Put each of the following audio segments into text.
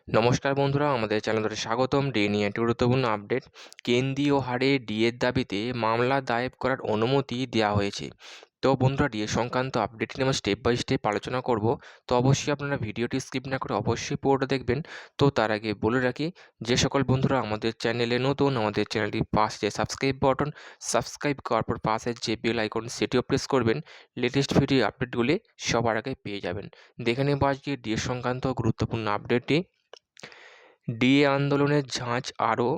নমস্কার বন্ধুরা, আমাদের চ্যানেলে স্বাগতম। ডি নিয়ে একটি গুরুত্বপূর্ণ আপডেট। কেন্দ্রীয় হারে ডিএর দাবিতে মামলা দায়ের করার অনুমতি দেওয়া হয়েছে। তো বন্ধুরা, ডিএ সংক্রান্ত আপডেট নিয়ে আমরা স্টেপ বাই স্টেপ আলোচনা করব। তো অবশ্যই আপনারা ভিডিওটি স্কিপ না করে অবশ্যই পুরোটা দেখবেন। তো তার আগে বলে রাখি, যে সকল বন্ধুরা আমাদের চ্যানেলে নতুন, আমাদের চ্যানেলটির পাশে যে সাবস্ক্রাইব বাটন, সাবস্ক্রাইব করার পর পাশে যে বেল আইকন সেটিও প্রেস করবেন। লেটেস্ট ভিডিও আপডেটগুলি সবার আগে পেয়ে যাবেন। দেখে নেব আজকে ডিএ সংক্রান্ত গুরুত্বপূর্ণ আপডেটটি। ডিএ আন্দোলনের ঝাঁজ আরও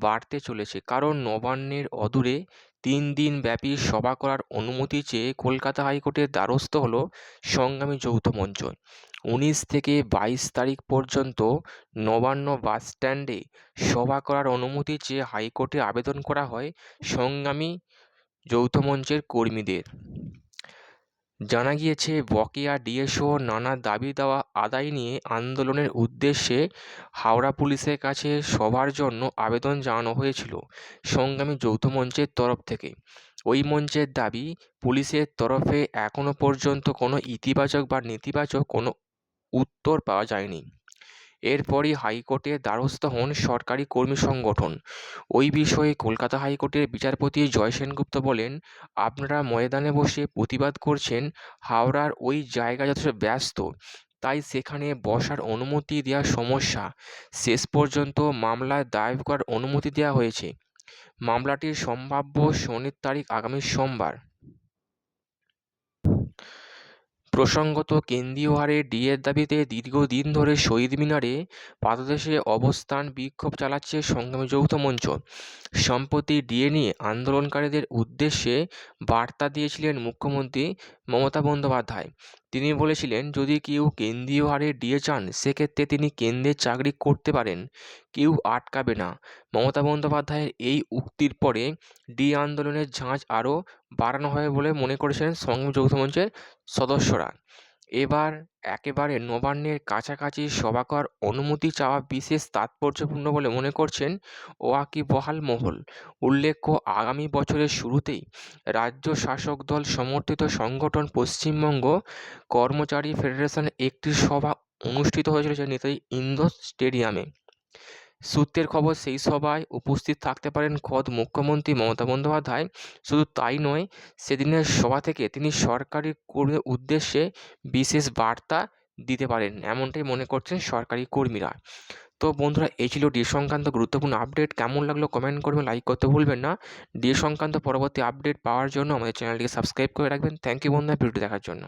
বাড়তে চলেছে, কারণ নবান্নের অদূরে 3 দিনব্যাপী সভা করার অনুমতি চেয়ে কলকাতা হাইকোর্টের দ্বারস্থ হল সংগ্রামী যৌথ মঞ্চ। 19 থেকে 22 তারিখ পর্যন্ত নবান্ন বাসস্ট্যান্ডে সভা করার অনুমতি চেয়ে হাইকোর্টে আবেদন করা হয় সংগ্রামী যৌথ মঞ্চের কর্মীদের। জানা গিয়েছে, বকেয়া ডিএসও নানা দাবি দাওয়া আদায় নিয়ে আন্দোলনের উদ্দেশ্যে হাওড়া পুলিশের কাছে সভার জন্য আবেদন জানানো হয়েছিল সংগ্রামী যৌথ মঞ্চের তরফ থেকে। ওই মঞ্চের দাবি, পুলিশের তরফে এখনও পর্যন্ত কোনো ইতিবাচক বা নেতিবাচক কোনো উত্তর পাওয়া যায়নি। এরপরই হাইকোর্টের দ্বারস্থ হন সরকারি কর্মী সংগঠন। ওই বিষয়ে কলকাতা হাইকোর্টের বিচারপতি জয় সেনগুপ্ত বলেন, আপনারা ময়দানে বসে প্রতিবাদ করছেন, হাওড়ার ওই জায়গা যথেষ্ট ব্যস্ত, তাই সেখানে বসার অনুমতি দেওয়া সমস্যা। শেষ পর্যন্ত মামলা দায়ের করার অনুমতি দেওয়া হয়েছে। মামলাটির সম্ভাব্য শুনানির তারিখ আগামী সোমবার। প্রসঙ্গত, কেন্দ্রীয় হারে ডিএর দাবিতে দীর্ঘদিন ধরে শহীদ মিনারে পাদদেশে অবস্থান বিক্ষোভ চালাচ্ছে সংগ্রামী যৌথ মঞ্চ। সম্প্রতি ডিএ নিয়ে আন্দোলনকারীদের উদ্দেশ্যে বার্তা দিয়েছিলেন মুখ্যমন্ত্রী মমতা বন্দ্যোপাধ্যায়। তিনি বলেছিলেন, যদি কেউ কেন্দ্রীয় হারে ডিএ চান, সেক্ষেত্রে তিনি কেন্দ্রে চাকরি করতে পারেন, কেউ আটকাবে না। মমতা বন্দ্যোপাধ্যায়ের এই উক্তির পরে ডিএ আন্দোলনের ঝাঁজ আরও বাড়ানো হবে বলে মনে করেছেন সংগ্রামী যৌথ মঞ্চের সদস্যরা। এবার একেবারে নবান্নের কাছাকাছি সভা করার অনুমতি চাওয়া বিশেষ তাৎপর্যপূর্ণ বলে মনে করছেন ওয়াকিবহাল মহল। উল্লেখ্য, আগামী বছরের শুরুতেই রাজ্য শাসক দল সমর্থিত সংগঠন পশ্চিমবঙ্গ কর্মচারী ফেডারেশনের একটি সভা অনুষ্ঠিত হয়েছিল নেতাজি ইন্ডোর স্টেডিয়ামে। সূত্রের খবর, সেই সভায় উপস্থিত থাকতে পারেন খোদ মুখ্যমন্ত্রী মমতা বন্দ্যোপাধ্যায়। শুধু তাই নয়, সেদিনের সভা থেকে তিনি সরকারি কর্মীদের উদ্দেশ্যে বিশেষ বার্তা দিতে পারেন, এমনটাই মনে করছেন সরকারি কর্মীরা। তো বন্ধুরা, এই ছিল ডিএ সংক্রান্ত গুরুত্বপূর্ণ আপডেট। কেমন লাগলো কমেন্ট করবেন, লাইক করতে ভুলবেন না। ডিএ সংক্রান্ত পরবর্তী আপডেট পাওয়ার জন্য আমাদের চ্যানেলটিকে সাবস্ক্রাইব করে রাখবেন। থ্যাংক ইউ বন্ধুরা, ভিডিওটি দেখার জন্য।